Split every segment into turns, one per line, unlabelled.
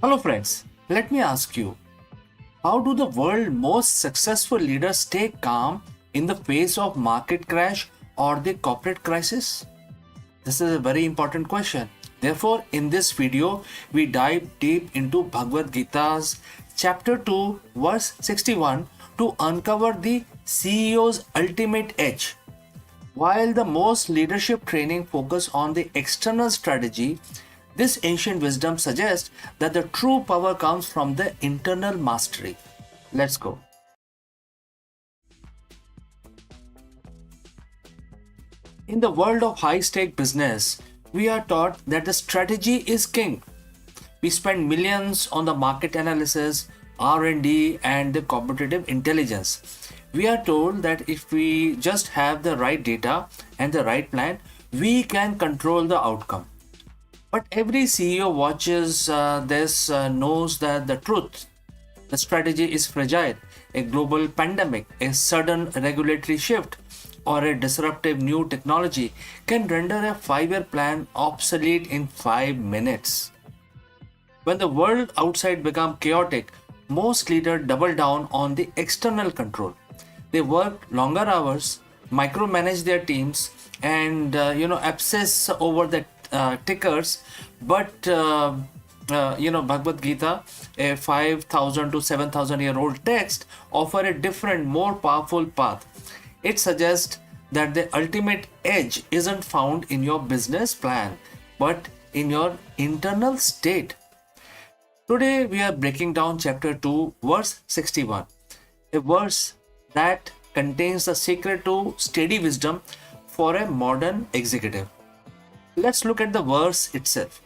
Hello friends, let me ask you, how do the world's most successful leaders stay calm in the face of market crash or the corporate crisis? This is a very important question. Therefore, in this video, we dive deep into Bhagavad Gita's chapter 2, verse 61 to uncover the CEO's ultimate edge. While the most leadership training focus on the external strategy, this ancient wisdom suggests that the true power comes from the internal mastery. Let's go. In the world of high-stake business, we are taught that the strategy is king. We spend millions on the market analysis, R&D, and the competitive intelligence. We are told that if we just have the right data and the right plan, we can control the outcome. But every CEO watches this knows that the strategy is fragile. A global pandemic, a sudden regulatory shift, or a disruptive new technology can render a 5-year plan obsolete in 5 minutes. When the world outside becomes chaotic, most leaders double down on the external control. They work longer hours, micromanage their teams, and obsess over the tickers. But Bhagavad Gita, a 5,000 to 7,000 year old text, offer a different, more powerful path. It suggests that the ultimate edge isn't found in your business plan, but in your internal state. Today we are breaking down chapter 2, verse 61, a verse that contains the secret to steady wisdom for a modern executive. Let's look at the verse itself.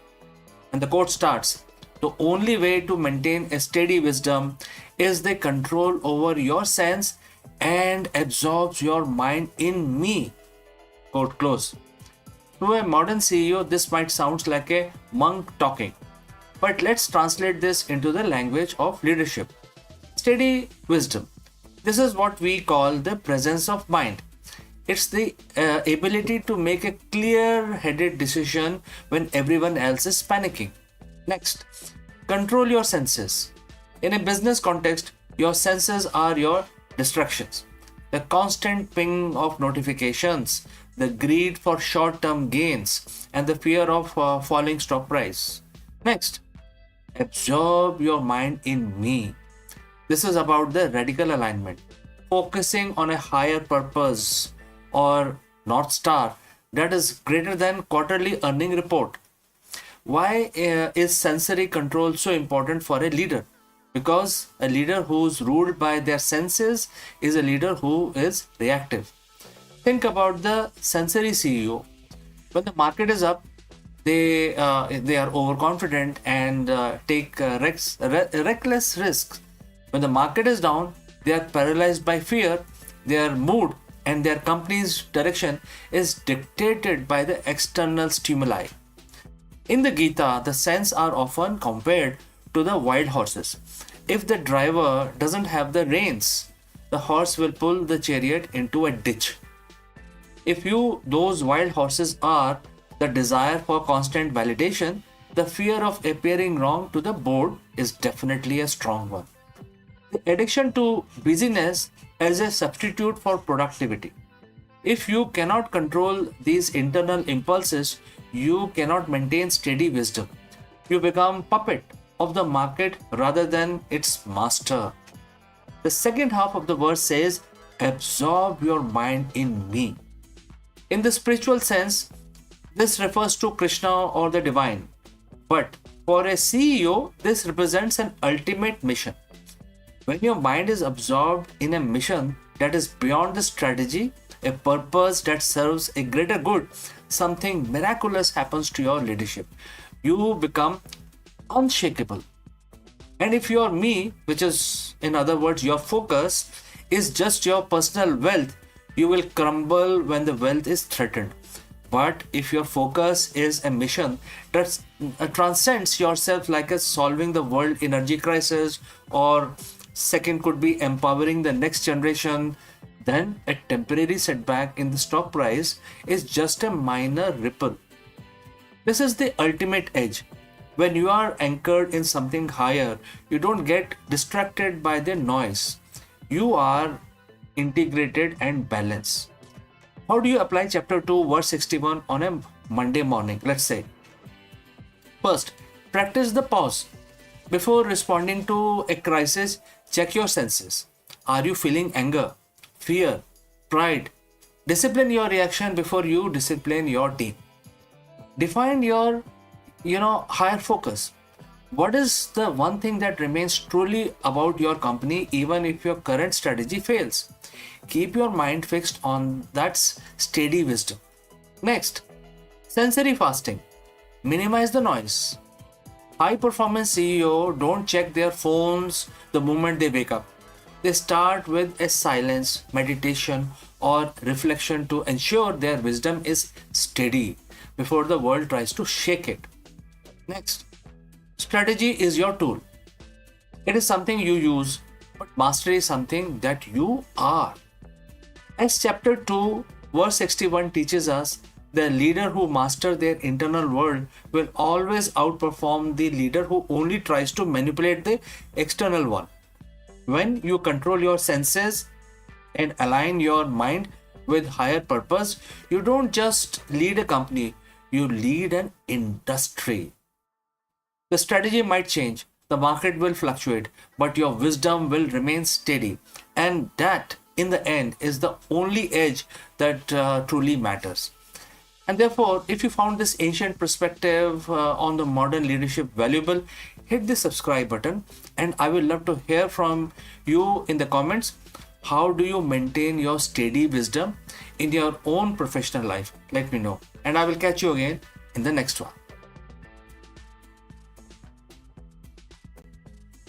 And the quote starts, "The only way to maintain a steady wisdom is the control over your sense and absorbs your mind in me." Quote close. To a modern CEO, this might sound like a monk talking. But let's translate this into the language of leadership. Steady wisdom. This is what we call the presence of mind. It's the ability to make a clear-headed decision when everyone else is panicking. Next, control your senses. In a business context, your senses are your distractions. The constant ping of notifications, the greed for short-term gains, and the fear of falling stock price. Next, absorb your mind in me. This is about the radical alignment, focusing on a higher purpose or North Star that is greater than quarterly earning report. Why is sensory control so important for a leader? Because a leader who's ruled by their senses is a leader who is reactive. Think about the sensory CEO. When the market is up, they are overconfident and take reckless risks. When the market is down, they are paralyzed by fear. Their mood and their company's direction is dictated by the external stimuli. In the Gita, the senses are often compared to the wild horses. If the driver doesn't have the reins, the horse will pull the chariot into a ditch. If those wild horses are the desire for constant validation, the fear of appearing wrong to the board is definitely a strong one. The addiction to busyness as a substitute for productivity. If you cannot control these internal impulses, you cannot maintain steady wisdom. You become puppet of the market rather than its master. The second half of the verse says, "Absorb your mind in me." In the spiritual sense, this refers to Krishna or the divine. But for a CEO, this represents an ultimate mission. When your mind is absorbed in a mission that is beyond the strategy, a purpose that serves a greater good, something miraculous happens to your leadership. You become unshakable. And if your me, which is in other words your focus, is just your personal wealth, you will crumble when the wealth is threatened. But if your focus is a mission that transcends yourself, like as solving the world energy crisis, or second could be empowering the next generation, then a temporary setback in the stock price is just a minor ripple. This is the ultimate edge. When you are anchored in something higher, you don't get distracted by the noise. You are integrated and balanced. How do you apply chapter 2, verse 61 on a Monday morning? Let's say. First, practice the pause. Before responding to a crisis, check your senses. Are you feeling anger, fear, pride? Discipline your reaction before you discipline your team. Define your higher focus. What is the one thing that remains truly about your company even if your current strategy fails? Keep your mind fixed on that steady wisdom. Next, sensory fasting. Minimize the noise. High performance CEO don't check their phones the moment they wake up. They start with a silence, meditation, or reflection to ensure their wisdom is steady before the world tries to shake it. Next, strategy is your tool. It is something you use, but mastery is something that you are. As chapter 2, verse 61 teaches us, the leader who masters their internal world will always outperform the leader who only tries to manipulate the external one. When you control your senses and align your mind with higher purpose, you don't just lead a company, you lead an industry. The strategy might change, the market will fluctuate, but your wisdom will remain steady. And that, in the end, is the only edge that truly matters. And therefore, if you found this ancient perspective on the modern leadership valuable, hit the subscribe button. And I will love to hear from you in the comments. How do you maintain your steady wisdom in your own professional life? Let me know. And I will catch you again in the next one.